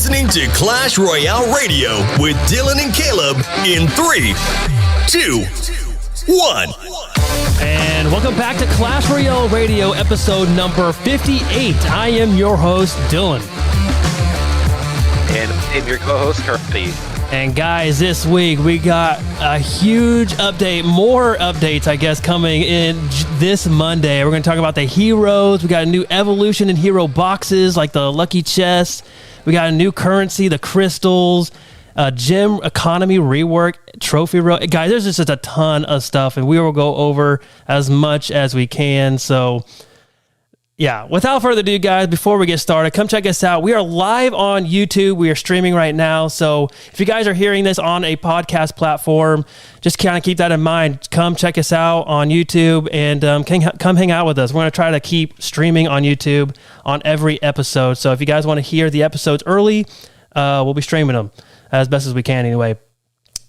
listening to Clash Royale Radio with Dylan and Caleb in 3, 2, 1. And welcome back to Clash Royale Radio, episode number 58. I am your host, Dylan. And I'm your co-host, Kirby. And guys, this week we got a huge update, more updates, I guess, coming in this Monday. We're going to talk about the heroes. We got a new evolution in hero boxes, like the lucky chest. We got a new currency, the crystals, gem economy rework, trophy row. Guys, there's just a ton of stuff, and we will go over as much as we can. So, yeah, without further ado, guys, before we get started, come check us out. We are live on YouTube. We are streaming right now. So if you guys are hearing this on a podcast platform, just kind of keep that in mind. Come check us out on YouTube and come hang out with us. We're going to try to keep streaming on YouTube on every episode. So if you guys want to hear the episodes early, we'll be streaming them as best as we can anyway.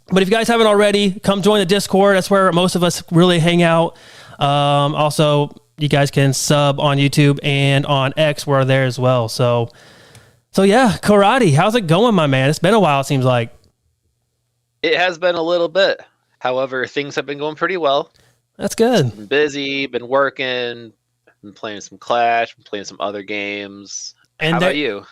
But if you guys haven't already, come join the Discord. That's where most of us really hang out. Also, you guys can sub on YouTube and on X. We're there as well. So yeah, Karate, how's it going, my man? It's been a while, it seems like. It has been a little bit. However, things have been going pretty well. That's good. Been busy, been working, been playing some Clash, been playing some other games. And how about you?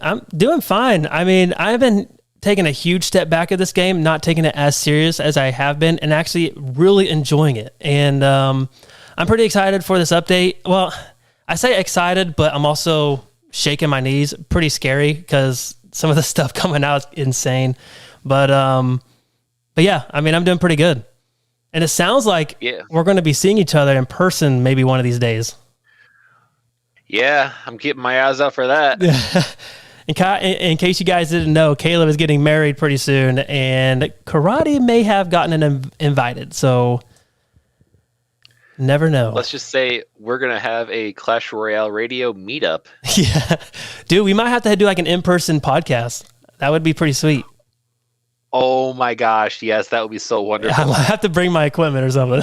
I'm doing fine. I mean, I've been taking a huge step back at this game, not taking it as serious as I have been, and actually really enjoying it. And I'm pretty excited for this update. Well, I say excited, but I'm also shaking my knees. Pretty scary because some of the stuff coming out is insane. But yeah, I mean, I'm doing pretty good. And it sounds like we're going to be seeing each other in person maybe one of these days. Yeah, I'm keeping my eyes out for that. In case you guys didn't know, Caleb is getting married pretty soon, and Karate may have gotten invited. So never know. Let's just say we're going to have a Clash Royale Radio meetup. Yeah. Dude, we might have to do like an in-person podcast. That would be pretty sweet. Oh my gosh. Yes, that would be so wonderful. I might have to bring my equipment or something.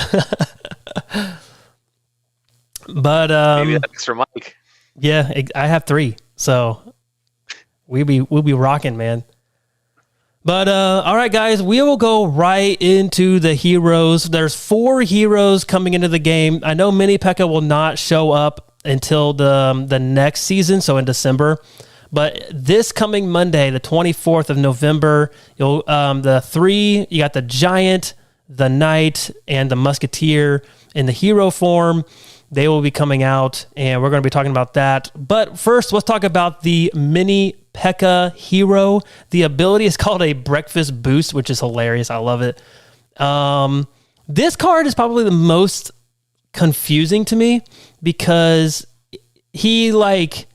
But maybe that extra mic. Yeah, I have 3. So we'll be rocking, man. But, all right, guys, we will go right into the heroes. There's 4 heroes coming into the game. I know Mini P.E.K.K.A will not show up until the next season, so in December. But this coming Monday, the 24th of November, you got the Giant, the Knight, and the Musketeer in the hero form. They will be coming out, and we're going to be talking about that. But first, let's talk about the Mini P.E.K.K.A hero. The ability is called a Breakfast Boost, which is hilarious. I love it. This card is probably the most confusing to me because he levels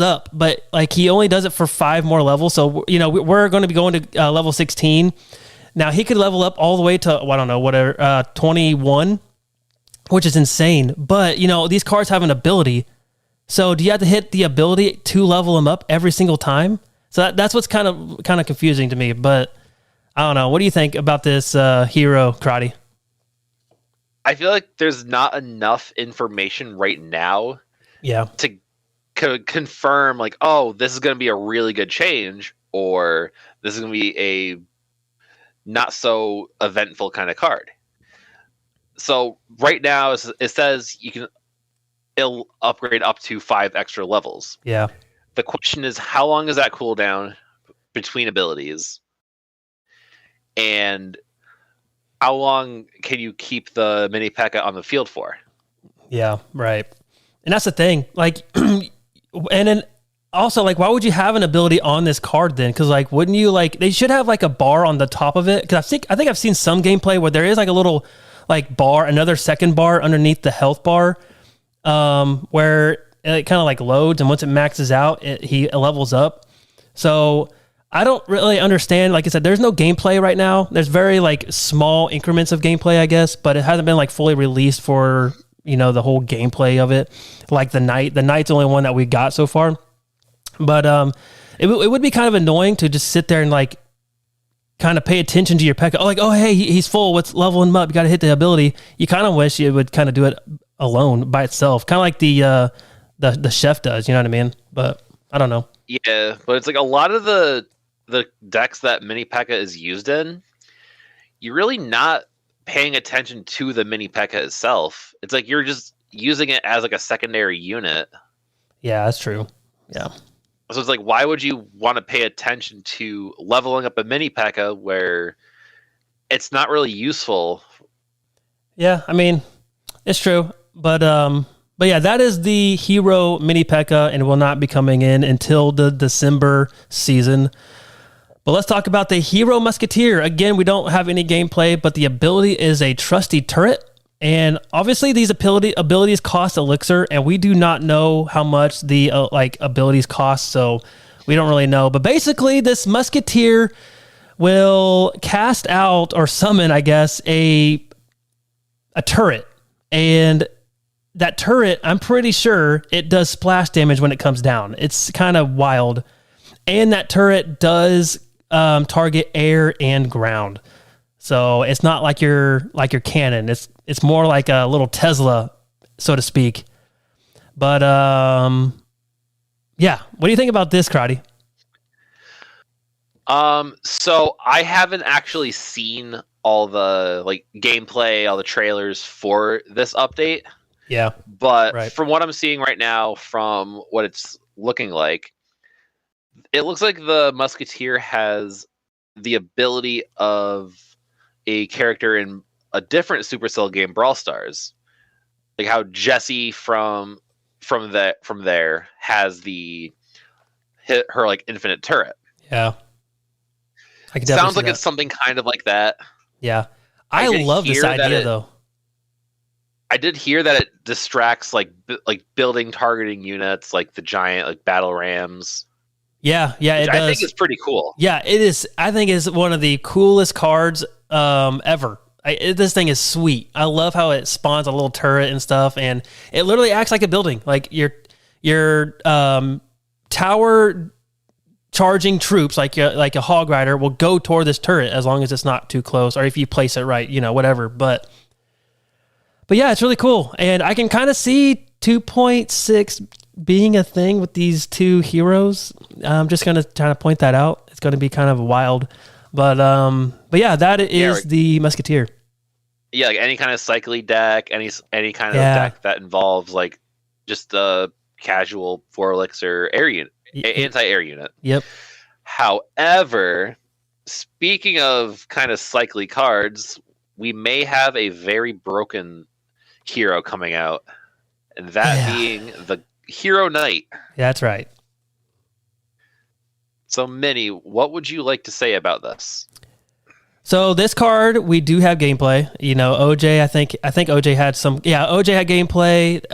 up, but like he only does it for 5 more levels. So, we're going to be going to level 16. Now, he could level up all the way to, 21, which is insane. But, these cards have an ability. So do you have to hit the ability to level him up every single time? So that's what's kind of confusing to me. But I don't know. What do you think about this hero, Karate? I feel like there's not enough information right now to confirm like, oh, this is going to be a really good change or this is going to be a not so eventful kind of card. So right now it says it'll upgrade up to 5 extra levels. Yeah. The question is, how long is that cooldown between abilities? And how long can you keep the Mini P.E.K.K.A on the field for? Yeah, right. And that's the thing. Like, and then also, like, why would you have an ability on this card then? Because, like, wouldn't you, like, they should have, like, a bar on the top of it. Because I think I've seen some gameplay where there is, like, a little, like, bar, another second bar underneath the health bar. Where it kind of like loads, and once it maxes out, he levels up. So I don't really understand. Like I said, there's no gameplay right now. There's very like small increments of gameplay, I guess, but it hasn't been like fully released for, the whole gameplay of it. Like the Knight's the only one that we got so far. But it would be kind of annoying to just sit there and like kind of pay attention to your P.E.K.K.A. Oh, like, oh, hey, he's full. Let's level him up. You got to hit the ability. You kind of wish you would kind of do it alone by itself, kind of like the chef does. You know what I mean? But I don't know. Yeah, but it's like a lot of the decks that Mini P.E.K.K.A is used in, you're really not paying attention to the Mini P.E.K.K.A itself. It's like you're just using it as like a secondary unit. Yeah, that's true. Yeah. So it's like, why would you want to pay attention to leveling up a Mini P.E.K.K.A where it's not really useful? Yeah, I mean, it's true, but yeah, that is the Hero Mini P.E.K.K.A, and it will not be coming in until the December season. But let's talk about the Hero Musketeer. Again, we don't have any gameplay, but the ability is a trusty turret. And obviously these abilities cost elixir, and we do not know how much the abilities cost, so we don't really know. But basically, this Musketeer will cast out or summon, I guess, a turret. And that turret, I'm pretty sure it does splash damage when it comes down. It's kind of wild. And that turret does target air and ground. So it's not like your cannon. It's more like a little Tesla, so to speak. But yeah, what do you think about this, Crotty? So I haven't actually seen all the gameplay, all the trailers for this update. Yeah. But from what I'm seeing right now, from what it's looking like, it looks like the Musketeer has the ability of a character in a different Supercell game, Brawl Stars. Like how Jessie from there has her infinite turret. Yeah. Sounds like it's something kind of like that. Yeah. I love this idea though. I did hear that it distracts building targeting units like the giant battle rams. Yeah, it does. I think it's pretty cool. Yeah, it is. I think it's one of the coolest cards ever. This thing is sweet. I love how it spawns a little turret and stuff, and it literally acts like a building. Like your tower charging troops, like a hog rider, will go toward this turret as long as it's not too close, or if you place it right, whatever. But yeah, it's really cool, and I can kind of see 2.6 being a thing with these two heroes. I'm just gonna try to point that out. It's gonna be kind of wild, but yeah, that is the Musketeer. Yeah, like any kind of cycling deck, any kind of deck that involves just a casual 4 elixir air unit, anti-air unit. Yep. However, speaking of kind of cycly cards, we may have a very broken hero coming out, and that being the Hero Knight. That's right. So, Minnie, what would you like to say about this? So this card, we do have gameplay. OJ, I think OJ had some. Yeah, OJ had gameplay.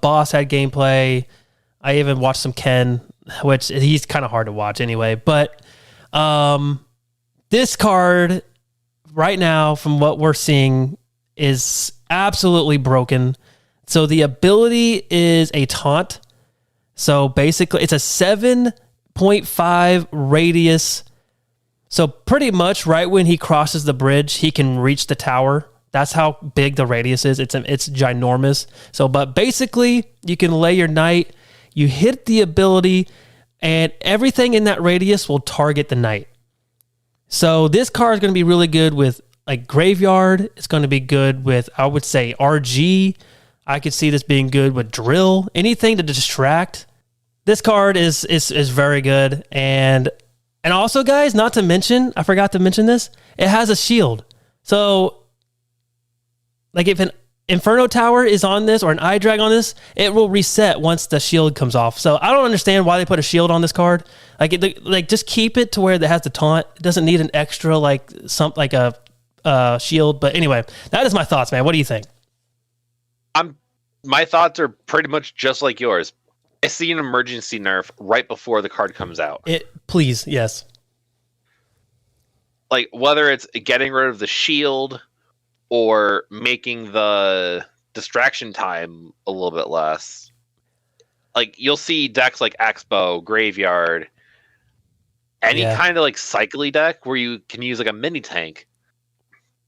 Boss had gameplay. I even watched some Ken, which he's kind of hard to watch anyway. But this card right now, from what we're seeing, is absolutely broken. So the ability is a taunt. So basically, it's a 7.5 radius. So pretty much right when he crosses the bridge, he can reach the tower. That's how big the radius is. It's ginormous. So, but basically, you can lay your knight, you hit the ability, and everything in that radius will target the knight. So this card is going to be really good with Graveyard. It's going to be good with, I would say, RG. I could see this being good with Drill. Anything to distract. This card is very good. And also, guys, not to mention, I forgot to mention this, it has a shield. So, if an Inferno Tower is on this or an Eye Drag on this, it will reset once the shield comes off. So, I don't understand why they put a shield on this card. Just keep it to where it has the taunt. It doesn't need an extra, a shield. But anyway, that is my thoughts, man. What do you think? My thoughts are pretty much just like yours. I see an emergency nerf right before the card comes out. Please, yes. Whether it's getting rid of the shield or making the distraction time a little bit less. You'll see decks like Axbow, Graveyard, any kind of cycly deck where you can use a mini tank.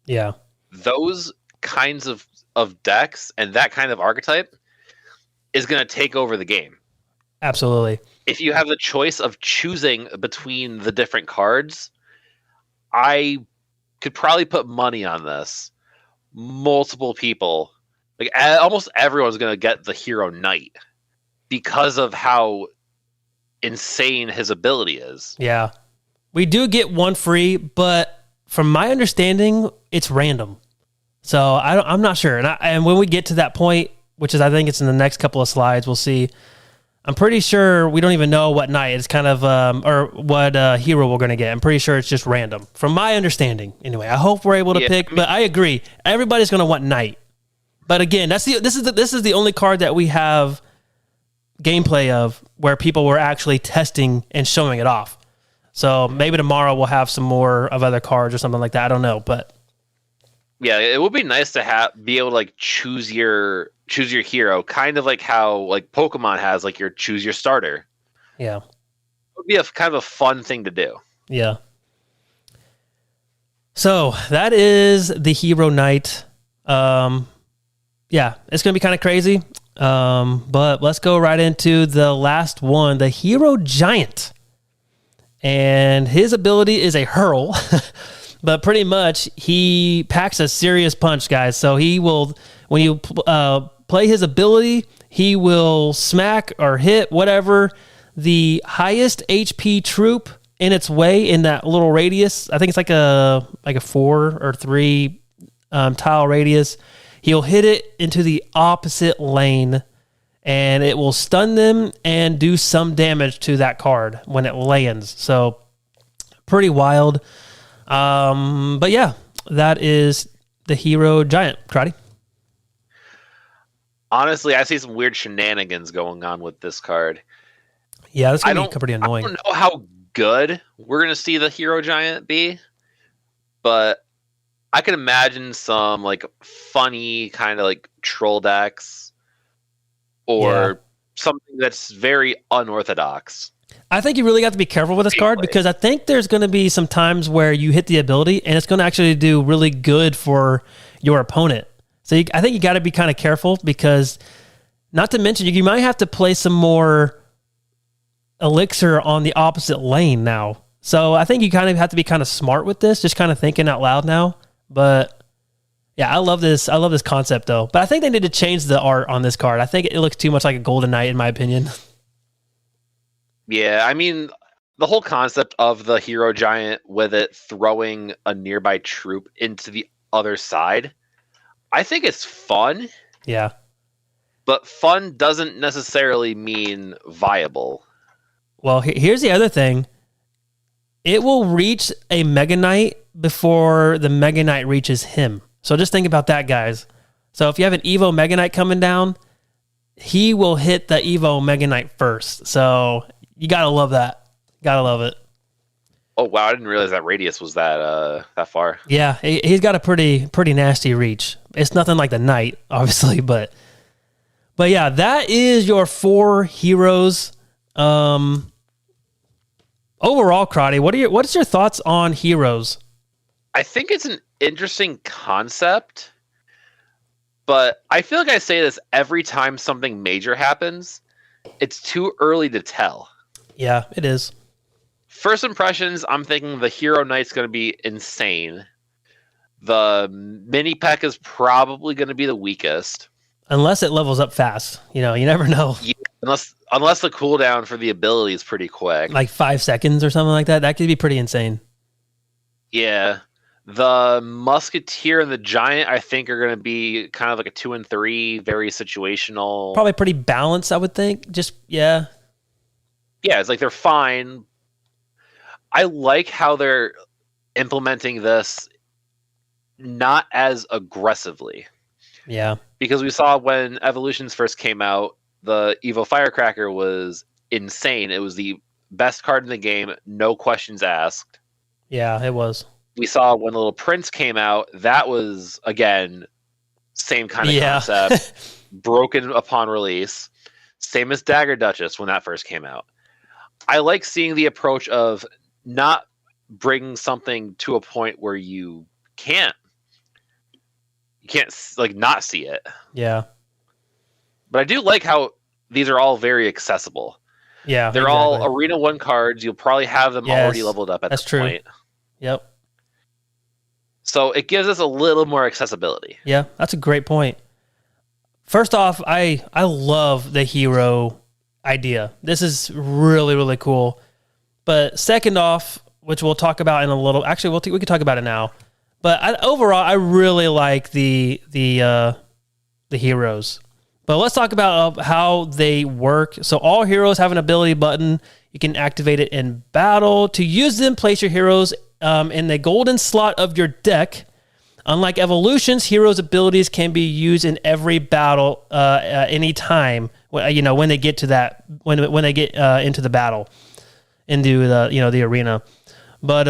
Yeah. Those kinds of decks and that kind of archetype is going to take over the game. Absolutely. if you have the choice of choosing between the different cards, I could probably put money on this. Multiple people, like almost everyone's going to get the Hero Knight because of how insane his ability is. Yeah. We do get one free, but from my understanding, it's random. So I'm not sure. And when we get to that point, which is I think it's in the next couple of slides, we'll see. I'm pretty sure we don't even know what night it's kind of, or what hero we're going to get. I'm pretty sure it's just random, from my understanding. Anyway, I hope we're able to pick, but I agree. Everybody's going to want Knight. But again, this is the only card that we have gameplay of where people were actually testing and showing it off. So maybe tomorrow we'll have some more of other cards or something like that. I don't know, but yeah, it would be nice to be able to like choose your hero, kind of like how like Pokemon has like your choose your starter. Yeah, it would be a kind of a fun thing to do. Yeah. So that is the Hero Knight. Yeah, it's gonna be kind of crazy. But let's go right into the last one, the Hero Giant. And his ability is a hurl, but pretty much he packs a serious punch, guys. So he will, when you play his ability, he will smack or hit whatever the highest HP troop in its way in that little radius. I think it's like a 4 or 3 tile radius. He'll hit it into the opposite lane, and it will stun them and do some damage to that card when it lands. So pretty wild. But yeah, that is the Hero Giant. Crotty? Honestly, I see some weird shenanigans going on with this card. Yeah, that's going to be pretty annoying. I don't know how good we're going to see the Hero Giant be, but I can imagine some like funny kind of like troll decks or something that's very unorthodox. I think you really got to be careful with this card, because I think there's going to be some times where you hit the ability and it's going to actually do really good for your opponent. So I think you got to be kind of careful, because not to mention you might have to play some more elixir on the opposite lane now. So I think you kind of have to be kind of smart with this, just kind of thinking out loud now. But yeah, I love this. I love this concept though. But I think they need to change the art on this card. I think it looks too much like a Golden Knight in my opinion. Yeah, I mean, the whole concept of the Hero Giant with it throwing a nearby troop into the other side, I think it's fun. Yeah. But fun doesn't necessarily mean viable. Well, here's the other thing. It will reach a Mega Knight before the Mega Knight reaches him. So just think about that, guys. So if you have an Evo Mega Knight coming down, he will hit the Evo Mega Knight first. So you got to love that. Got to love it. Oh, wow. I didn't realize that radius was that far. Yeah, he's got a pretty nasty reach. It's nothing like the Knight, obviously, but yeah, that is your 4 heroes. Overall, Crotty, what's your thoughts on heroes? I think it's an interesting concept, but I feel like I say this every time something major happens. It's too early to tell. Yeah, it is. First impressions, I'm thinking the Hero Knight's going to be insane. The Mini Peck is probably going to be the weakest. Unless it levels up fast. You never know. Yeah, unless the cooldown for the ability is pretty quick. Like 5 seconds or something like that. That could be pretty insane. Yeah. The Musketeer and the Giant, I think, are going to be kind of like a 2 and 3, very situational. Probably pretty balanced, I would think. Just, yeah. Yeah, it's like they're fine. I like how they're implementing this not as aggressively. Yeah. Because we saw when Evolutions first came out, the Evo Firecracker was insane. It was the best card in the game, no questions asked. Yeah, it was. We saw when Little Prince came out, that was, again, same kind of concept, broken upon release. Same as Dagger Duchess when that first came out. I like seeing the approach of not bringing something to a point where you can't like not see it. Yeah. But I do like how these are all very accessible. Yeah, they're all Arena 1 cards. You'll probably have them already leveled up at this point. Yep. So it gives us a little more accessibility. Yeah, that's a great point. First off, I love the hero idea. This is really, really cool. But second off, which we'll talk about in a little... Actually, we can talk about it now. But overall, I really like the heroes. But let's talk about how they work. So all heroes have an ability button. You can activate it in battle. To use them, place your heroes in the golden slot of your deck. Unlike evolutions, heroes' abilities can be used in every battle any time. When they get to that, when they get into the battle, into the arena. But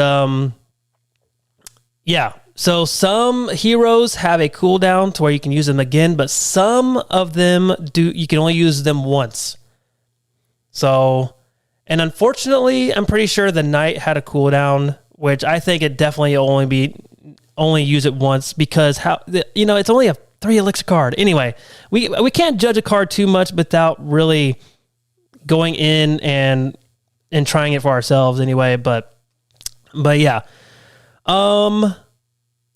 yeah. So some heroes have a cooldown to where you can use them again, but some of them you can only use them once. So, and unfortunately, I'm pretty sure the Knight had a cooldown, which I think it definitely only use it once because it's only a 3 elixir card. Anyway, we can't judge a card too much without really going in and trying it for ourselves anyway, but yeah.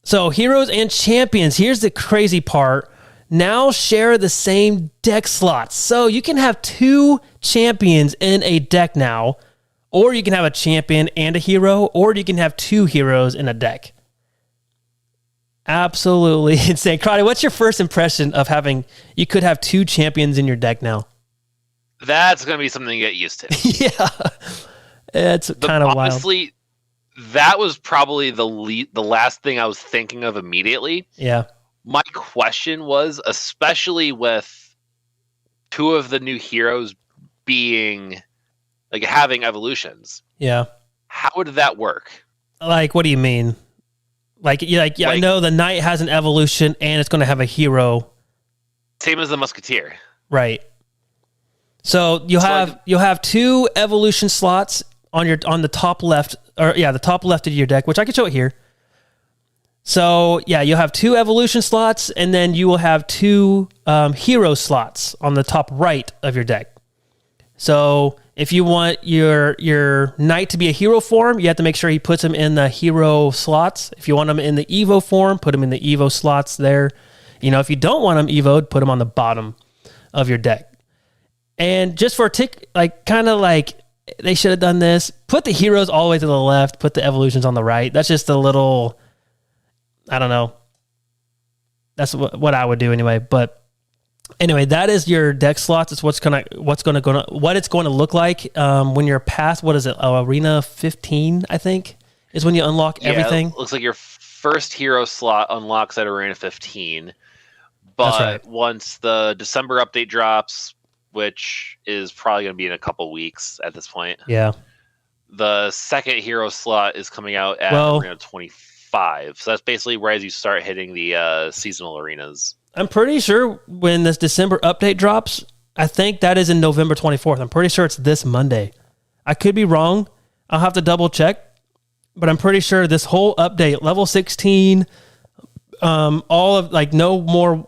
So heroes and champions, here's the crazy part, now share the same deck slots. So you can have 2 champions in a deck now, or you can have a champion and a hero, or you can have 2 heroes in a deck. Absolutely insane. Crowdy, what's your first impression of you could have 2 champions in your deck now? That's going to be something to get used to. Yeah. It's kind of wild. Honestly, that was probably the last thing I was thinking of immediately. Yeah. My question was, especially with 2 of the new heroes being having evolutions. Yeah. How would that work? What do you mean? I know the Knight has an evolution and it's going to have a hero. Same as the Musketeer. Right. So you'll have 2 evolution slots on the top left, the top left of your deck, which I can show it here. So yeah, you'll have 2 evolution slots, and then you will have 2 hero slots on the top right of your deck. So if you want your Knight to be a hero form, you have to make sure he puts him in the hero slots. If you want him in the Evo form, put him in the Evo slots there. If you don't want him Evo'd, put him on the bottom of your deck. And just for they should have done this. Put the heroes all the way to the left. Put the evolutions on the right. That's just a little, I don't know. That's what I would do anyway. But anyway, that is your deck slots. It's what it's going to look like when you're past. What is it? Arena 15, I think, is when you unlock everything. It looks like your first hero slot unlocks at Arena 15. But right. Once the December update drops, which is probably going to be in a couple weeks at this point. Yeah. The second hero slot is coming out at Arena 25. So that's basically where as you start hitting the seasonal arenas. I'm pretty sure when this December update drops, I think that is in November 24th. I'm pretty sure it's this Monday. I could be wrong. I'll have to double check. But I'm pretty sure this whole update, level 16... all of no more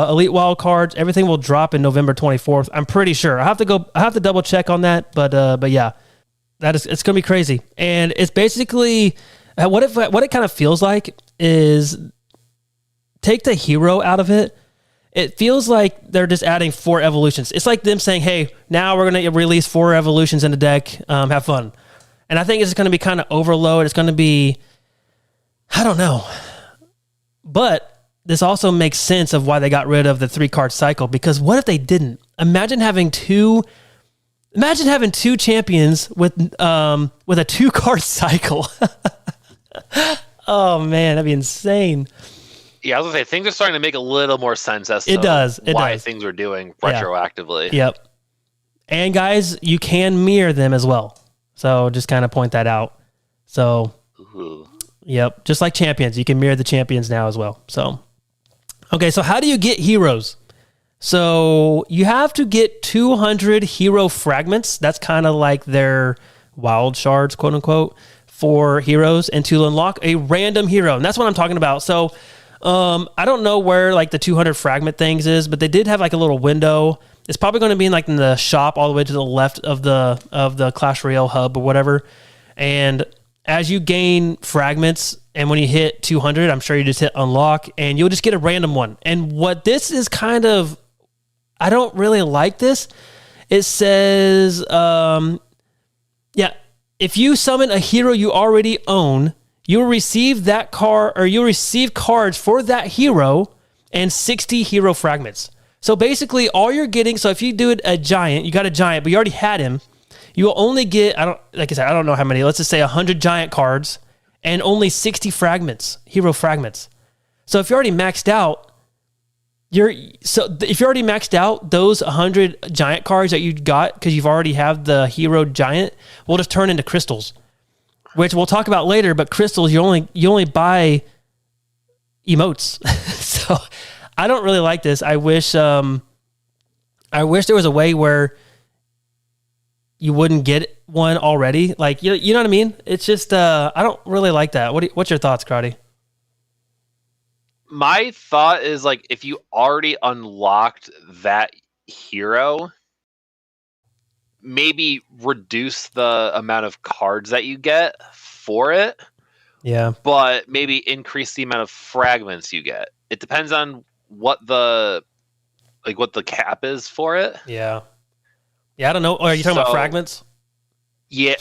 elite wild cards. Everything will drop in November 24th. I'm pretty sure. I have to double check on that. But yeah, it's gonna be crazy. And it's basically what it kind of feels like is take the hero out of it. It feels like they're just adding 4 evolutions. It's like them saying, "Hey, now we're gonna release 4 evolutions in the deck. Have fun." And I think it's gonna be kind of overload. It's gonna be, I don't know. But this also makes sense of why they got rid of the 3-card cycle, because what if they didn't? Imagine having 2 champions with a 2-card cycle. Oh man, that'd be insane. Yeah, I was gonna say things are starting to make a little more sense as to why things are doing retroactively. Yeah. Yep. And guys, you can mirror them as well. So just kind of point that out. So Ooh. Yep, just like champions. You can mirror the champions now as well. So, okay, so how do you get heroes? So you have to get 200 hero fragments. That's kind of like their wild shards, quote unquote, for heroes, and to unlock a random hero. And that's what I'm talking about. So I don't know where like the 200 fragment things is, but they did have like a little window. It's probably going to be in the shop all the way to the left of the Clash Royale hub or whatever. And as you gain fragments, and when you hit 200, I'm sure you just hit unlock, and you'll just get a random one. And what this is kind of, I don't really like this. It says, if you summon a hero you already own, you'll receive that card, or you'll receive cards for that hero and 60 hero fragments. So basically, all you're getting. So if you do it a giant, you got a giant, but you already had him. You will only get, I don't know how many. Let's just say 100 giant cards and only 60 fragments, hero fragments. So if you're already maxed out, those 100 giant cards that you got because you've already have the hero giant will just turn into crystals, which we'll talk about later. But crystals, you only buy emotes. So I don't really like this. I wish there was a way where you wouldn't get one already. Like, you know what I mean? It's just, I don't really like that. What's your thoughts, Crowdy? My thought is, like, if you already unlocked that hero, maybe reduce the amount of cards that you get for it. Yeah. But maybe increase the amount of fragments you get. It depends on what the cap is for it. Yeah. Yeah, I don't know. Are you talking about fragments? Yeah,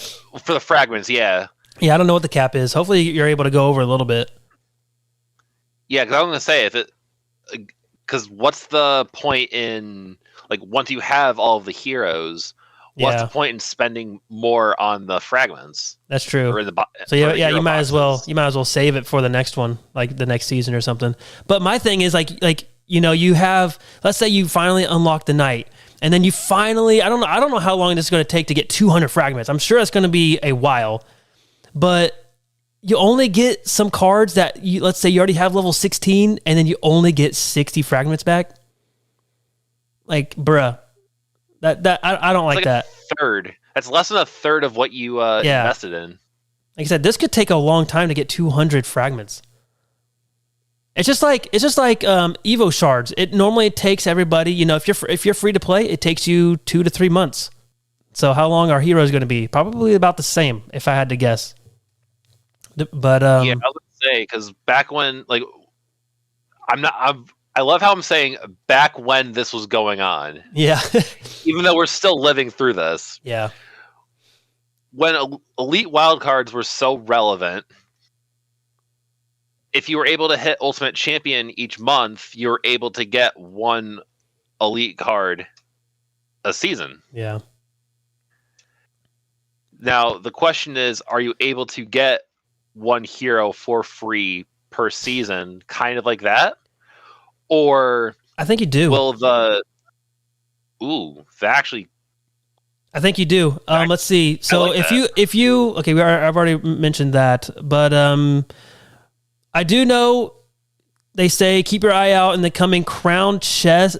for the fragments, yeah. Yeah, I don't know what the cap is. Hopefully you're able to go over a little bit. Yeah, because I was going to say, because what's the point in, like, once you have all of the heroes, what's the point in spending more on the fragments? That's true. So you might as well save it for the next one, like the next season or something. But my thing is, like you have, let's say you finally unlock the knight. And then you finally, I don't know how long this is going to take to get 200 fragments. I'm sure it's going to be a while, but you only get some cards that let's say you already have level 16, and then you only get 60 fragments back. Like, bruh, I don't like that. A third. That's less than a third of what you invested in. Like I said, this could take a long time to get 200 fragments. It's just like Evo shards. It normally takes everybody, if you're free to play, it takes you 2 to 3 months. So how long are heroes going to be? Probably about the same, if I had to guess. But I was going to say, because back when, like, I love how I'm saying back when this was going on. Yeah. Even though we're still living through this. Yeah. When elite wildcards were so relevant, if you were able to hit Ultimate Champion each month, you were able to get one elite card a season. Yeah. Now, the question is, are you able to get one hero for free per season, kind of like that? Or I think you do. I think you do. Let's see. So like if you okay, I've already mentioned that, but I do know they say keep your eye out in the coming crown chest.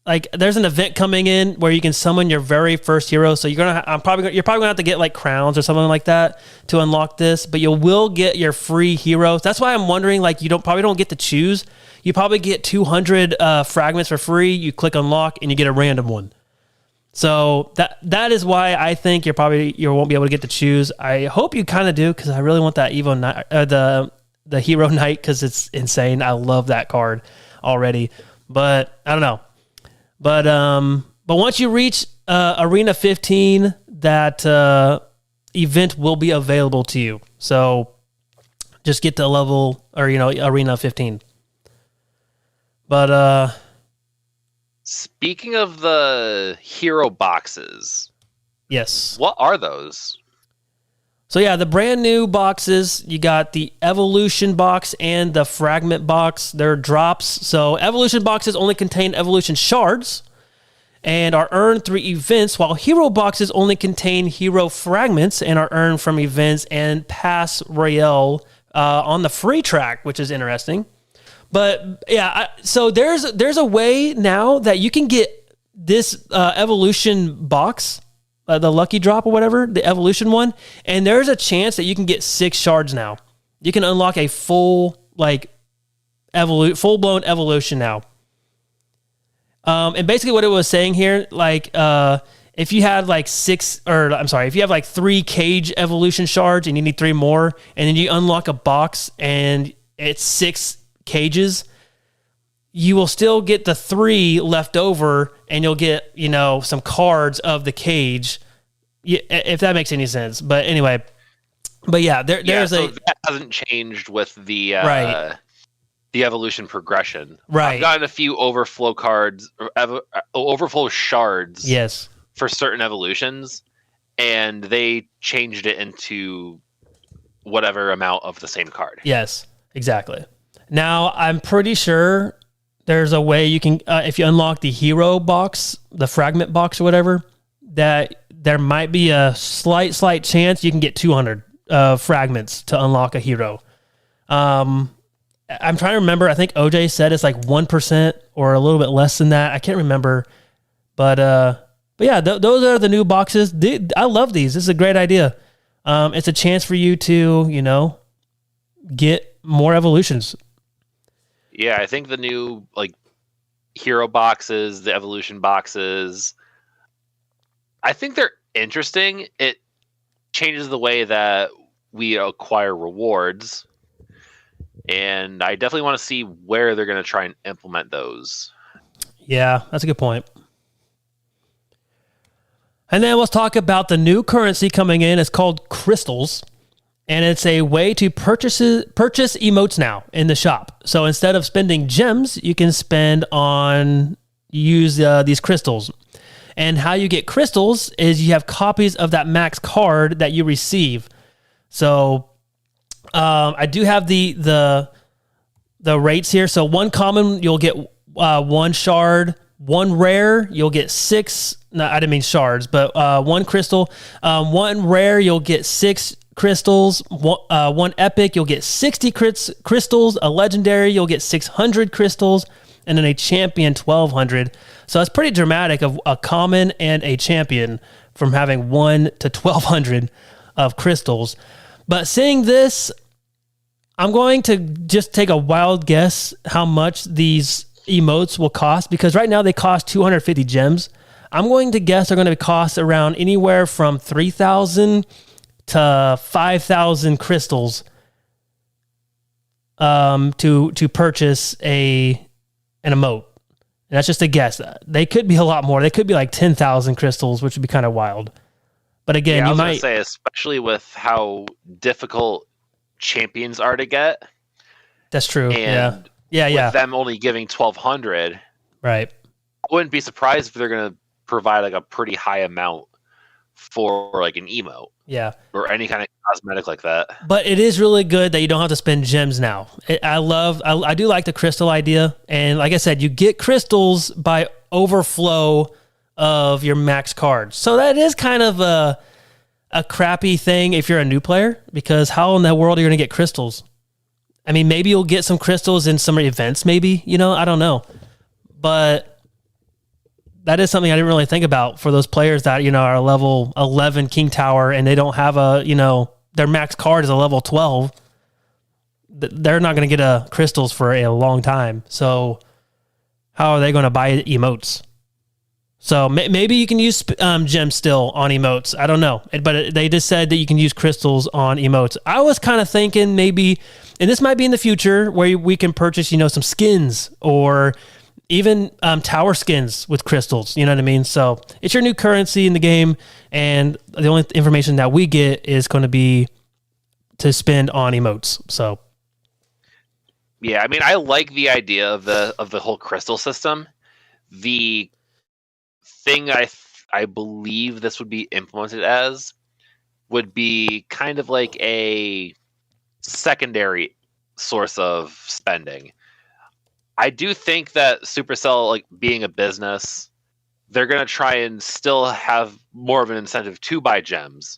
Like, there's an event coming in where you can summon your very first hero. So you're probably gonna have to get like crowns or something like that to unlock this. But you will get your free heroes. That's why I'm wondering, like, you probably don't get to choose. You probably get 200 fragments for free. You click unlock and you get a random one. So that is why I think you won't be able to get to choose. I hope you kind of do, because I really want that Evo the Hero Knight, because it's insane. I love that card already, but I don't know. But once you reach Arena 15, that event will be available to you. So just get to level Arena 15. But speaking of the hero boxes, yes, what are those? So yeah, the brand new boxes, you got the Evolution box and the Fragment box. They're drops. So Evolution boxes only contain Evolution shards and are earned through events, while Hero boxes only contain Hero fragments and are earned from events and Pass Royale on the free track, which is interesting. But yeah, so there's a way now that you can get this Evolution box, the lucky drop or whatever, the Evolution one, and there's a chance that you can get 6 shards now. You can unlock a full, like, full-blown evolution now. And basically what it was saying here, like, if you had like if you have like 3 cage evolution shards and you need 3 more, and then you unlock a box and it's 6 cages, you will still get the 3 left over, and you'll get, some cards of the cage, if that makes any sense. But anyway, that hasn't changed with the right. The evolution progression. Right. I've gotten a few overflow cards, overflow shards. Yes. For certain evolutions, and they changed it into whatever amount of the same card. Yes, exactly. Now, I'm pretty sure there's a way you can, if you unlock the hero box, the fragment box or whatever, that there might be a slight chance you can get 200 fragments to unlock a hero. I'm trying to remember. I think OJ said it's like 1% or a little bit less than that. I can't remember. But yeah, those are the new boxes. I love these. This is a great idea. It's a chance for you to, get more evolutions. Yeah, I think the new hero boxes, the evolution boxes, I think they're interesting. It changes the way that we acquire rewards. And I definitely want to see where they're going to try and implement those. Yeah, that's a good point. And then let's talk about the new currency coming in. It's called Crystals. And it's a way to purchase emotes now in the shop. So instead of spending gems, you can use these crystals. And how you get crystals is you have copies of that max card that you receive. So I do have the rates here. So 1 common, you'll get 1 shard. 1 rare, you'll get 6. No, I didn't mean shards, but 1 crystal. 1 rare, you'll get 6 crystals. 1 epic, you'll get 60 crystals. A legendary, you'll get 600 crystals. And then a champion, 1,200. So it's pretty dramatic of a common and a champion from having 1 to 1,200 of crystals. But seeing this, I'm going to just take a wild guess how much these emotes will cost, because right now they cost 250 gems. I'm going to guess they're going to cost around anywhere from 3,000 to 5,000 crystals to purchase an emote. And that's just a guess. They could be a lot more. They could be like 10,000 crystals, which would be kind of wild. But again, I was going to say, especially with how difficult champions are to get. That's true. And with them only giving 1,200, right? I wouldn't be surprised if they're going to provide like a pretty high amount for like an emote. Yeah. Or any kind of cosmetic like that. But it is really good that you don't have to spend gems now. I do like the crystal idea. And like I said, you get crystals by overflow of your max cards. So that is kind of a crappy thing if you're a new player, because how in the world are you going to get crystals? I mean, maybe you'll get some crystals in some events, maybe, I don't know. But that is something I didn't really think about for those players that, are level 11 King Tower and they don't have their max card is a level 12. They're not going to get crystals for a long time. So how are they going to buy emotes? So maybe you can use gems still on emotes. I don't know. But they just said that you can use crystals on emotes. I was kind of thinking maybe, and this might be in the future, where we can purchase, some skins or even tower skins with crystals. You know what I mean? So it's your new currency in the game. And the only information that we get is going to be to spend on emotes. So. Yeah, I mean, I like the idea of the whole crystal system. The thing I believe this would be implemented as would be kind of like a secondary source of spending. I do think that Supercell, like being a business, they're going to try and still have more of an incentive to buy gems.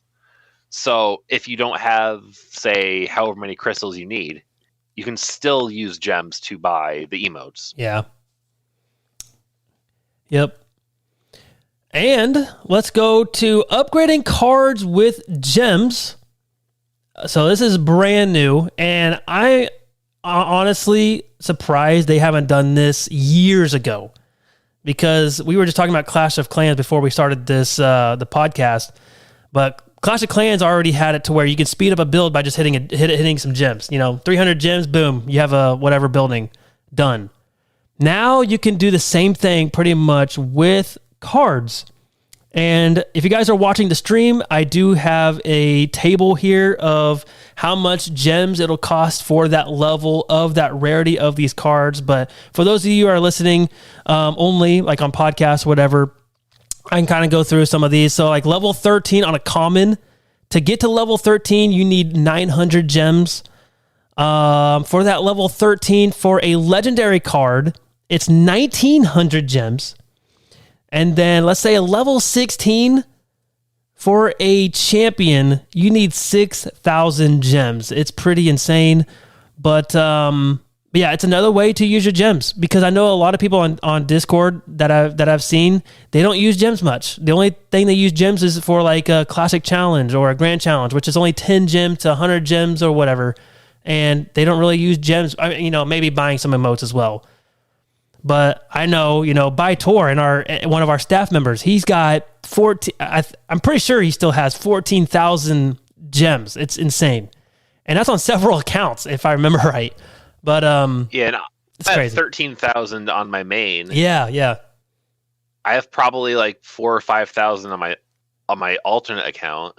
So if you don't have, say, however many crystals you need, you can still use gems to buy the emotes. Yeah. Yep. And let's go to upgrading cards with gems. So this is brand new, and I honestly surprised they haven't done this years ago, because we were just talking about Clash of Clans before we started this the podcast, but Clash of Clans already had it to where you can speed up a build by just hitting some gems. 300 gems, boom, you have a whatever building done. Now you can do the same thing pretty much with cards. And if you guys are watching the stream, I do have a table here of how much gems it'll cost for that level of that rarity of these cards. But for those of you who are listening only, like on podcasts, whatever, I can kind of go through some of these. So like level 13 on a common, to get to level 13, you need 900 gems. For that level 13, for a legendary card, it's 1900 gems. And then let's say a level 16 for a champion, you need 6,000 gems. It's pretty insane. But yeah, it's another way to use your gems, because I know a lot of people on Discord that I've seen, they don't use gems much. The only thing they use gems is for like a classic challenge or a grand challenge, which is only 10 gems to 100 gems or whatever. And they don't really use gems. Maybe buying some emotes as well. But I know, Bytor, and one of our staff members, he's got 14. I'm pretty sure he still has 14,000 gems. It's insane, and that's on several accounts, if I remember right. But it's I have 13,000 on my main. Yeah. I have probably like 4,000 or 5,000 on my alternate account.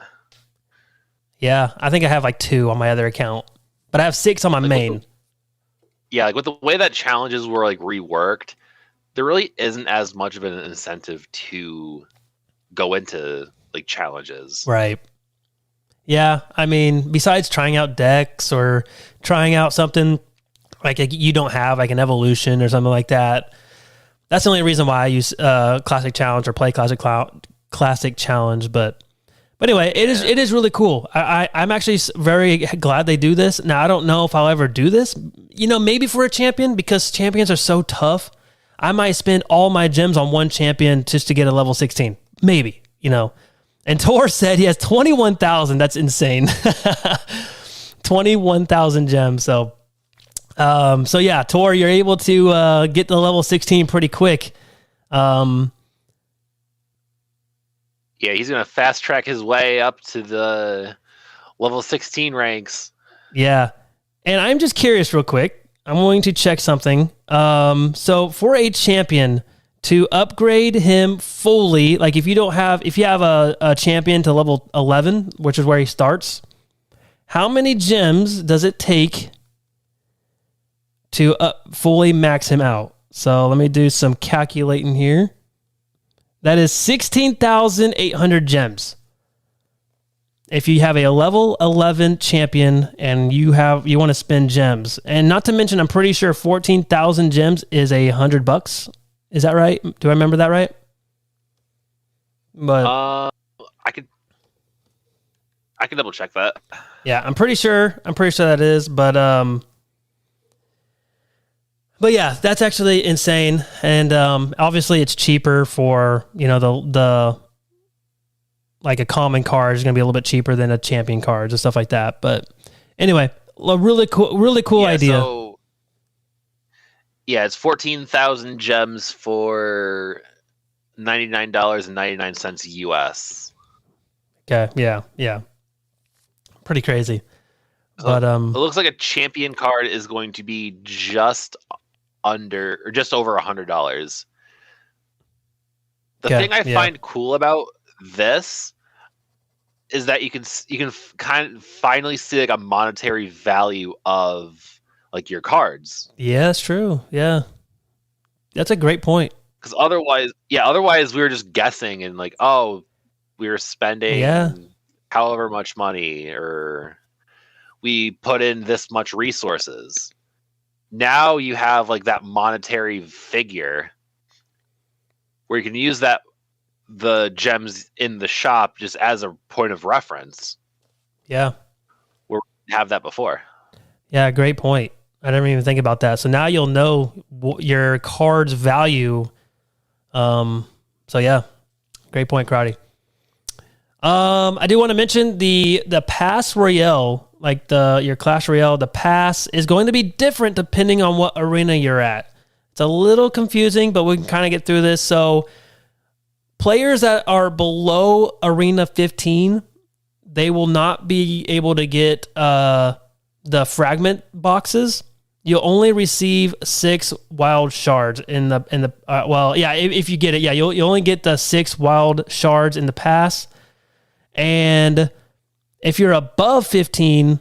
Yeah, I think I have like 2 on my other account, but I have 6 on my main. With the way that challenges were like reworked, there really isn't as much of an incentive to go into like challenges. Right. Yeah. I mean, besides trying out decks or trying out something like you don't have, like an evolution or something like that, that's the only reason why I use Classic Challenge or play Classic Challenge. But anyway, it is really cool. I'm actually very glad they do this. Now, I don't know if I'll ever do this, maybe for a champion, because champions are so tough. I might spend all my gems on one champion just to get a level 16. Maybe, And Tor said he has 21,000. That's insane. 21,000 gems. So yeah, Tor, you're able to get the level 16 pretty quick. Yeah, he's going to fast track his way up to the level 16 ranks. Yeah. And I'm just curious real quick. I'm going to check something. So for a champion, to upgrade him fully, like if you have a champion to level 11, which is where he starts, how many gems does it take to fully max him out? So let me do some calculating here. That is 16,800 gems. If you have a level 11 champion and you want to spend gems, and not to mention, I'm pretty sure 14,000 gems is $100. Is that right? Do I remember that right? But I could double check that. Yeah, I'm pretty sure that is, but yeah, that's actually insane. And obviously it's cheaper for, the like a common card is going to be a little bit cheaper than a champion cards and stuff like that. But anyway, a really cool idea. So, it's 14,000 gems for $99.99 US. Okay, yeah. Pretty crazy. But it looks like a champion card is going to be just under or just over $100. The thing I find cool about this is that you can kind of finally see like a monetary value of like your cards. Yeah, that's true. Yeah, that's a great point. Because otherwise we were just guessing and like, oh, we were spending however much money, or we put in this much resources. Now you have like that monetary figure where you can use the gems in the shop just as a point of reference. Yeah. Where we didn't have that before. Yeah, great point. I didn't even think about that. So now you'll know your card's value. So yeah, great point, Crowdy. I do want to mention the Pass Royale. like your Clash Royale, the pass is going to be different depending on what arena you're at. It's a little confusing, but we can kind of get through this. So players that are below Arena 15, they will not be able to get the fragment boxes. You'll only receive 6 wild shards in the if you get it, you'll only get the 6 wild shards in the pass. And if you're above 15,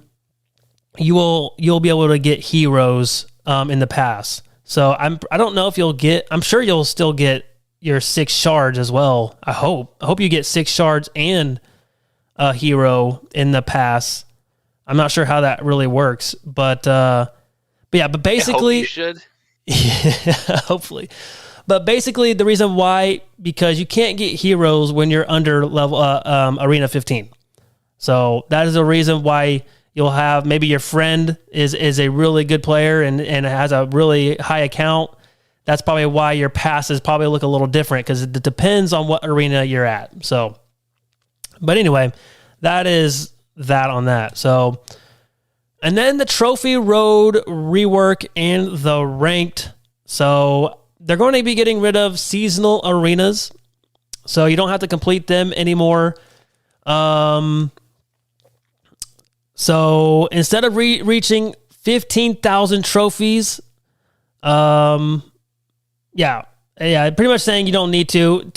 you'll be able to get heroes in the pass. So I don't know if I'm sure you'll still get your 6 shards as well. I hope you get 6 shards and a hero in the pass. I'm not sure how that really works, but basically, you should. Yeah, hopefully. But basically, the reason why, because you can't get heroes when you're under level Arena 15. So that is the reason why you'll have maybe your friend is a really good player and has a really high account. That's probably why your passes probably look a little different, because it depends on what arena you're at. So, but anyway, that is that on that. So, and then the Trophy Road rework and the ranked. So they're going to be getting rid of seasonal arenas, so you don't have to complete them anymore. So instead of reaching 15,000 trophies, pretty much saying you don't need to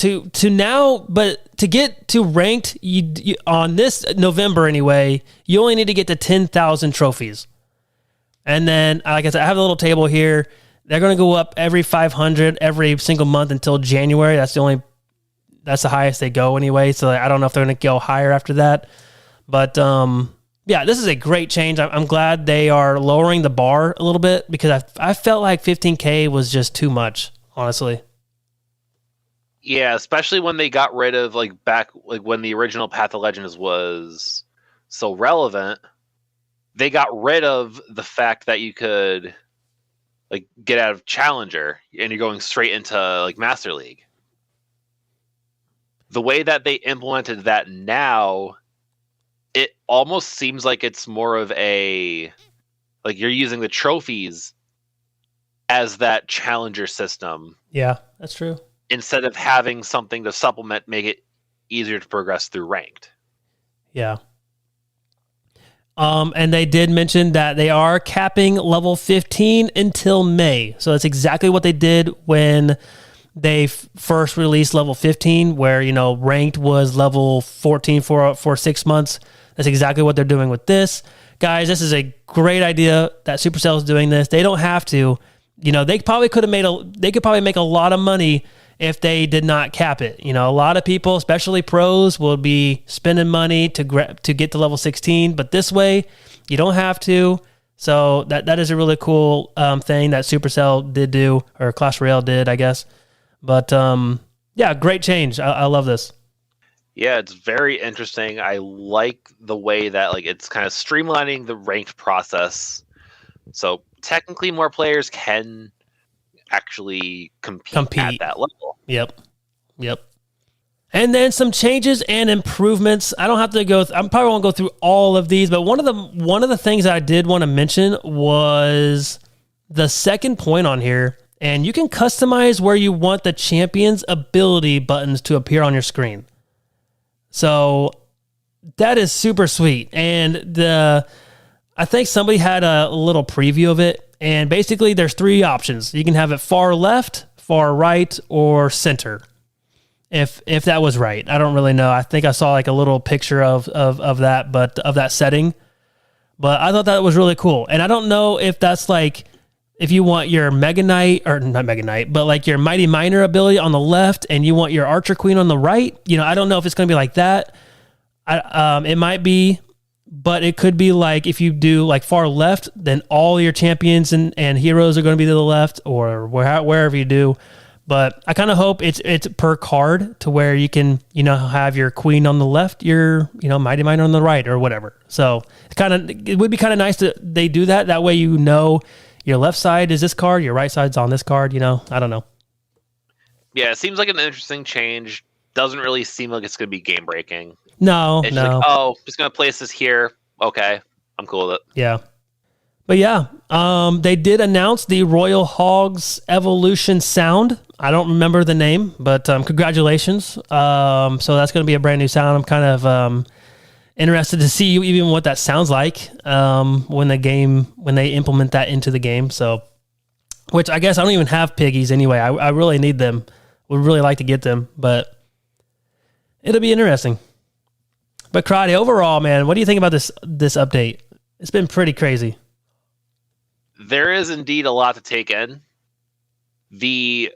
now, but to get to ranked, you on this November anyway, you only need to get to 10,000 trophies. And then, like I said, I have a little table here. They're going to go up every 500 every single month until January. That's the highest they go anyway. So I don't know if they're going to go higher after that. But this is a great change. I'm glad they are lowering the bar a little bit, because I felt like 15K was just too much, honestly. Yeah, especially when they got rid of when the original Path of Legends was so relevant, they got rid of the fact that you could get out of Challenger and you're going straight into Master League. The way that they implemented that now, it almost seems like it's more of a you're using the trophies as that Challenger system. Yeah, that's true. Instead of having something to supplement, make it easier to progress through ranked. Yeah. And they did mention that they are capping level 15 until May. So that's exactly what they did when they first released level 15, where, ranked was level 14 for 6 months. That's exactly what they're doing with this. Guys, this is a great idea that Supercell is doing this. They don't have to. They could probably make a lot of money if they did not cap it. A lot of people, especially pros, will be spending money to get to level 16, but this way, you don't have to. So that is a really cool thing that Supercell did do, or Clash Royale did, I guess. But great change. I love this. Yeah, it's very interesting. I like the way that it's kind of streamlining the ranked process. So technically more players can actually compete at that level. Yep. And then some changes and improvements. I don't have to I probably won't go through all of these, but one of the things that I did want to mention was the second point on here. And you can customize where you want the champion's ability buttons to appear on your screen. So that is super sweet. And I think somebody had a little preview of it. And basically there's 3 options. You can have it far left, far right, or center. If that was right. I don't really know. I think I saw a little picture of that, but of that setting. But I thought that was really cool. And I don't know if that's if you want your Mega Knight, or not Mega Knight, but your Mighty Miner ability on the left and you want your Archer Queen on the right. I don't know if it's going to be like that. It might be, but it could be if you do far left, then all your champions and heroes are going to be to the left, or wherever you do. But I kind of hope it's per card, to where you can, have your queen on the left, your, Mighty Miner on the right, or whatever. So it would be kind of nice that they do that. That way, your left side is this card, your right side's on this card, I don't know. Yeah, it seems like an interesting change. Doesn't really seem like it's going to be game breaking. No, it's no. just going to place this here. Okay. I'm cool with it. Yeah. But yeah, they did announce the Royal Hogs Evolution sound. I don't remember the name, but congratulations. So that's going to be a brand new sound. I'm kind of interested to see even what that sounds like when they implement that into the game. So, which I guess I don't even have piggies anyway. I really need them. Would really like to get them, but it'll be interesting. But Karate, overall, man, what do you think about this update? It's been pretty crazy. There is indeed a lot to take in. The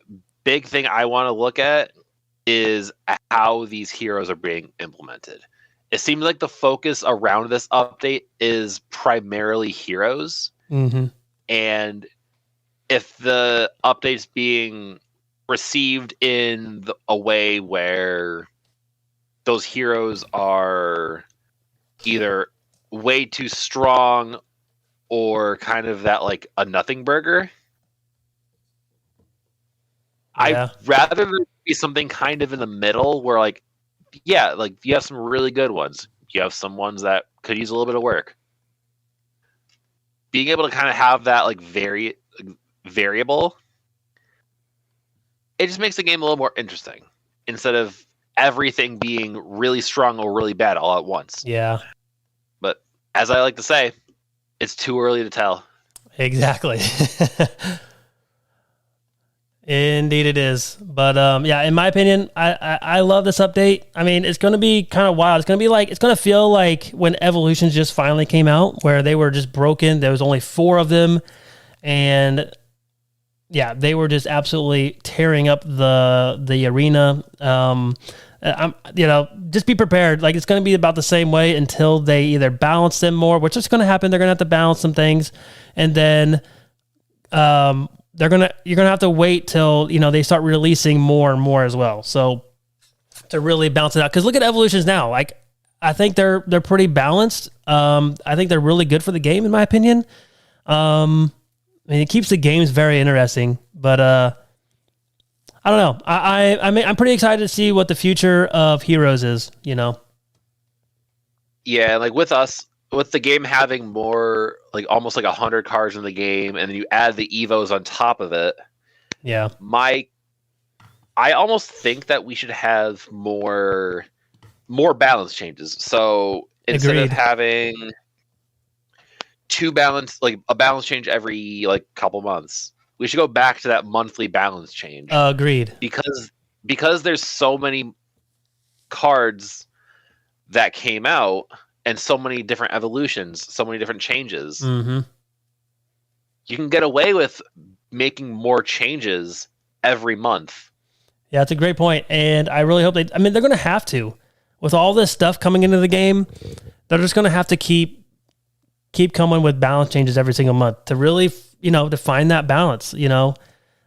big thing I want to look at is how these heroes are being implemented. It seems like the focus around this update is primarily heroes. Mm-hmm. And if the update's being received in a way where those heroes are either way too strong or kind of that like a nothing burger, yeah. I'd rather there be something kind of in the middle where like, yeah, like you have some really good ones. You have some ones that could use a little bit of work. Being able to kind of have that like variable, it just makes the game a little more interesting instead of everything being really strong or really bad all at once. Yeah. But as I like to say, it's too early to tell. Exactly. Indeed it is. But yeah, in my opinion, I love this update. I mean, it's going to be kind of wild. It's going to feel like when Evolutions just finally came out, where they were just broken. There was only 4 of them. And yeah, they were just absolutely tearing up the arena. Just be prepared. Like, it's going to be about the same way until they either balance them more, which is going to happen. They're going to have to balance some things. And then, you're gonna have to wait till they start releasing more and more as well. So to really balance it out, because look at Evolutions now. Like, I think they're pretty balanced. I think they're really good for the game, in my opinion. I mean, it keeps the games very interesting. But I don't know. I'm pretty excited to see what the future of Heroes is. Yeah, like with the game having more, like almost like 100 cards in the game, and then you add the Evos on top of it. Yeah. I almost think that we should have more balance changes. So instead Agreed. of having a balance change every like couple months, we should go back to that monthly balance change. Agreed. Because there's so many cards that came out, and so many different evolutions, so many different changes. Mm-hmm. You can get away with making more changes every month. Yeah, it's a great point. And I really hope they're going to have to. With all this stuff coming into the game, they're just going to have to keep coming with balance changes every single month to really, to find that balance, and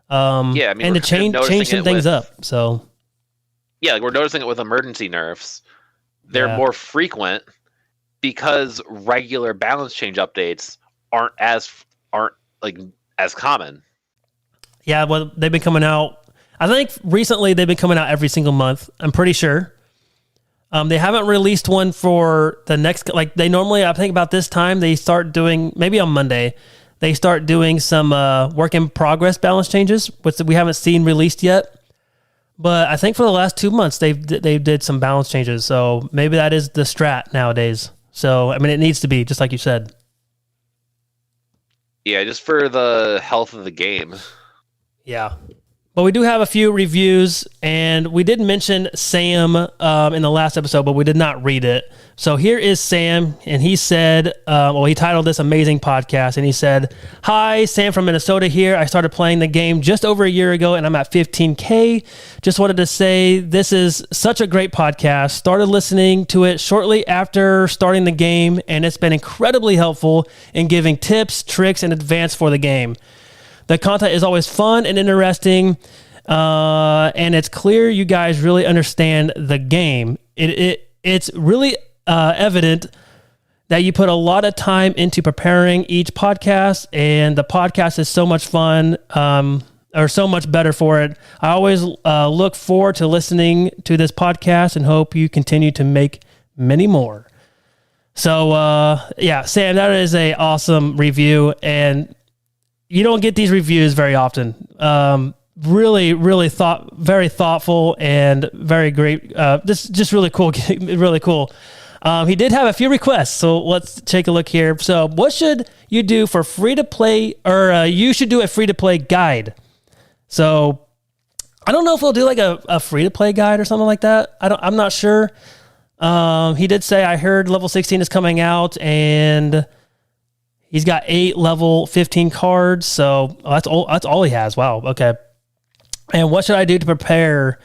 to change some things up. So, yeah, like we're noticing it with emergency nerfs. They're more frequent, because regular balance change updates aren't as common. Yeah, well, they've been coming out. I think recently they've been coming out every single month. I'm pretty sure. They haven't released one for the next. Like they normally, I think about this time they start doing, maybe on Monday, they start doing some work in progress balance changes, which we haven't seen released yet. But I think for the last 2 months they did some balance changes. So maybe that is the strat nowadays. So, I mean, it needs to be, just like you said. Yeah, just for the health of the game. Yeah. But we do have a few reviews, and we did mention Sam in the last episode, but we did not read it. So here is Sam, and he said, he titled this Amazing Podcast, and he said, "Hi, Sam from Minnesota here. I started playing the game just over a year ago, and I'm at 15K. Just wanted to say this is such a great podcast. Started listening to it shortly after starting the game, and it's been incredibly helpful in giving tips, tricks, and advice for the game. The content is always fun and interesting, and it's clear you guys really understand the game. It's really evident that you put a lot of time into preparing each podcast, and the podcast is so much fun, or so much better for it. I always look forward to listening to this podcast and hope you continue to make many more." So, yeah, Sam, that is a awesome review, and you don't get these reviews very often. Really, very thoughtful and very great. Just really cool, really cool. He did have a few requests, so let's take a look here. So, what should you do for free to play, or you should do a free to play guide? So, I don't know if we'll do like a free to play guide or something like that. I'm not sure. He did say, I heard level 16 is coming out, and he's got 8 level 15 cards. So that's all he has. Wow. Okay. And what should I do to prepare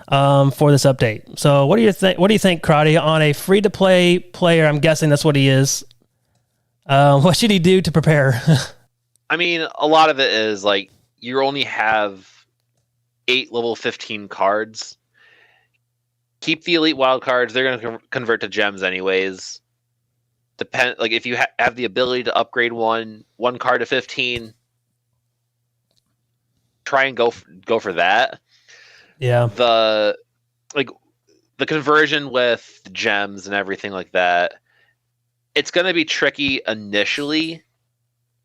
for this update? So what do you think? What do you think, Crotty, on a free to play player? I'm guessing that's what he is. What should he do to prepare? I mean, a lot of it is like you only have 8 level 15 cards. Keep the elite wild cards. They're going to convert to gems anyways. Like if you have the ability to upgrade one card to 15, try and go for that. Yeah. The conversion with gems and everything like that, it's going to be tricky initially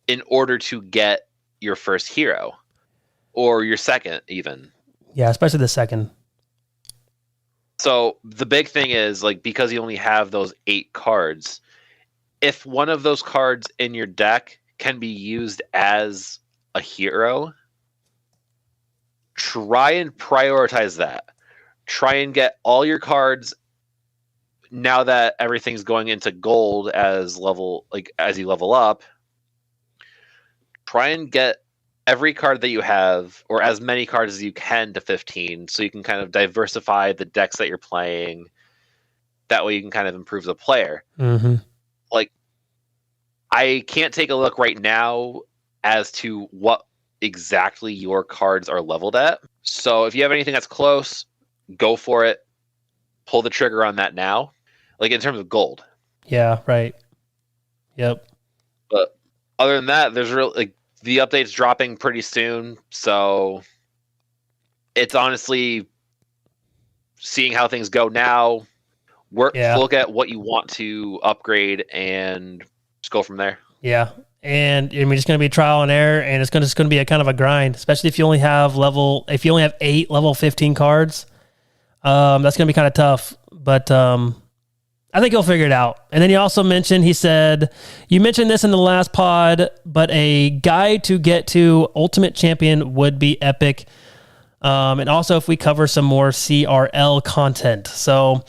in order to get your first hero or your second even. Yeah, especially the second. So the big thing is, like, because you only have those 8 cards, if one of those cards in your deck can be used as a hero, try and prioritize that. Try and get all your cards, now that everything's going into gold as you level up, try and get every card that you have, or as many cards as you can, to 15, so you can kind of diversify the decks that you're playing. That way you can kind of improve the player. Mm-hmm. Like, I can't take a look right now as to what exactly your cards are leveled at. So if you have anything that's close, go for it. Pull the trigger on that now. Like, in terms of gold. Yeah, right. Yep. But other than that, there's really, the update's dropping pretty soon, so it's honestly seeing how things go now. Look at what you want to upgrade and just go from there. Yeah, and I mean, it's going to be trial and error, and it's just going to be a kind of a grind, especially if you only have 8 level 15 cards. That's going to be kind of tough, but I think he'll figure it out. And then he also mentioned, he said, you mentioned this in the last pod, but a guide to get to Ultimate Champion would be epic. And also if we cover some more CRL content. So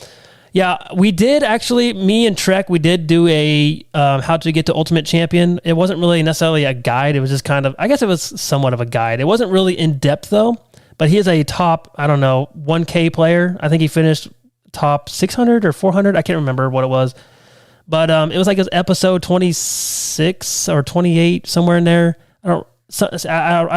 yeah, we did actually, me and Trek, we did do a how to get to Ultimate Champion. It wasn't really necessarily a guide. It was just kind of, I guess it was somewhat of a guide. It wasn't really in depth though, but he is a top, 1K player. I think he finished top 600 or 400. I can't remember what it was, but it was like his episode 26 or 28, somewhere in there. I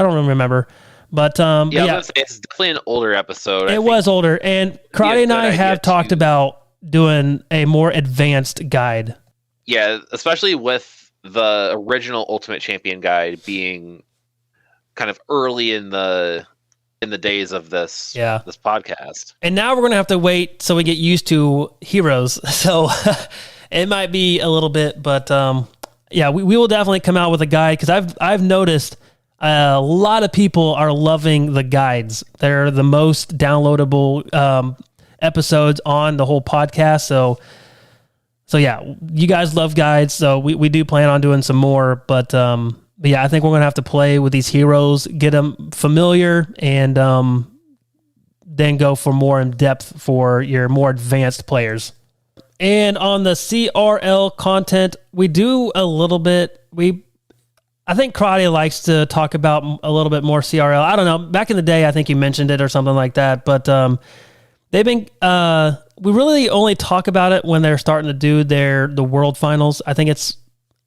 don't remember, but yeah, it's definitely an older episode. It was older, and Karate and I have talked about doing a more advanced guide. Yeah, especially with the original Ultimate Champion guide being kind of early in the days of this podcast. And now we're going to have to wait so we get used to heroes. So it might be a little bit, but yeah, we will definitely come out with a guide, because I've noticed a lot of people are loving the guides. They're the most downloadable episodes on the whole podcast. So yeah, you guys love guides. So we do plan on doing some more, but yeah, I think we're going to have to play with these heroes, get them familiar, and then go for more in depth for your more advanced players. And on the CRL content, we do a little bit. I think Karate likes to talk about a little bit more CRL. I don't know. Back in the day, I think you mentioned it or something like that. But they've been. We really only talk about it when they're starting to do the world finals. I think it's.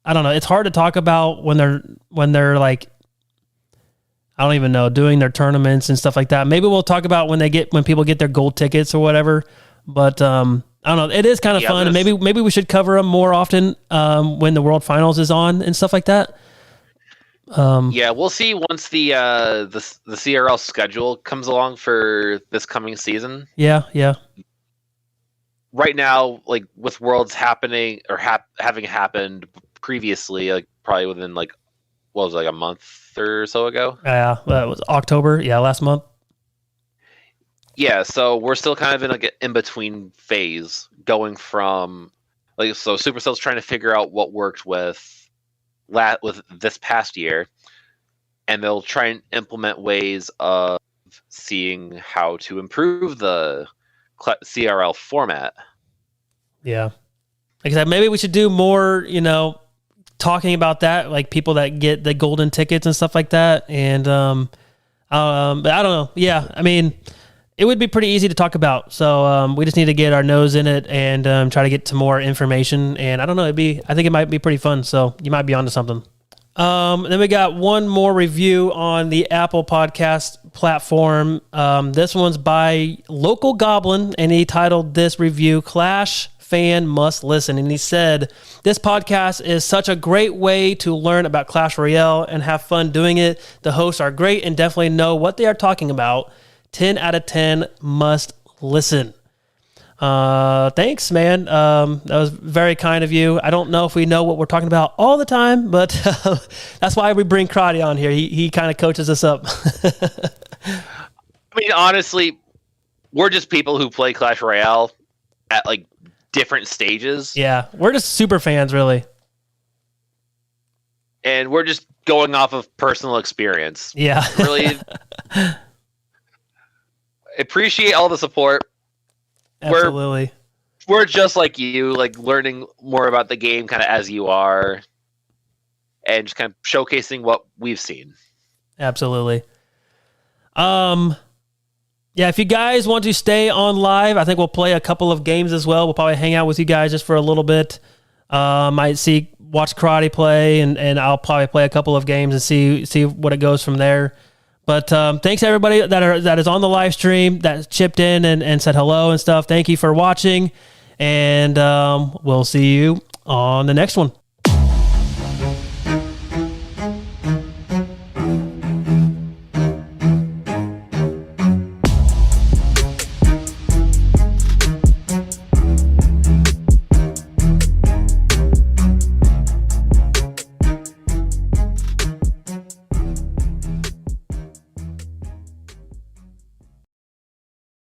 I don't know. It's hard to talk about when they're like, I don't even know, doing their tournaments and stuff like that. Maybe we'll talk about when people get their gold tickets or whatever. But I don't know. It is kind of fun, and maybe we should cover them more often when the world finals is on and stuff like that. Yeah, we'll see once the CRL schedule comes along for this coming season. Yeah. right now, like with Worlds happening or having happened previously, like probably within like what was it, like a month or so ago. Yeah, that was October. Yeah, last month. Yeah, so we're still kind of in like an in-between phase, going from like so Supercell's trying to figure out what worked with this past year, and they'll try and implement ways of seeing how to improve the CRL format. Yeah, like I said, maybe we should do more. Talking about that, like people that get the golden tickets and stuff like that, and but I don't know. Yeah, I mean, it would be pretty easy to talk about. So we just need to get our nose in it and try to get to more information. And I don't know, I think it might be pretty fun. So you might be onto something. Then we got one more review on the Apple Podcast platform. This one's by Local Goblin, and he titled this review, Clash Fan Must Listen. And he said, this podcast is such a great way to learn about Clash Royale and have fun doing it. The hosts are great and definitely know what they are talking about. 10 out of 10 must listen. Thanks, man. That was very kind of you. I don't know if we know what we're talking about all the time, but that's why we bring Crotty on here. He kind of coaches us up. I mean, honestly, we're just people who play Clash Royale at like different stages. Yeah, we're just super fans, really. And we're just going off of personal experience. Yeah. Really appreciate all the support. Absolutely. We're just like you, like learning more about the game kind of as you are and just kind of showcasing what we've seen. Absolutely. Yeah, if you guys want to stay on live, I think we'll play a couple of games as well. We'll probably hang out with you guys just for a little bit. Watch Karate play, and I'll probably play a couple of games and see what it goes from there. But thanks everybody that is on the live stream, that chipped in and said hello and stuff. Thank you for watching, and we'll see you on the next one.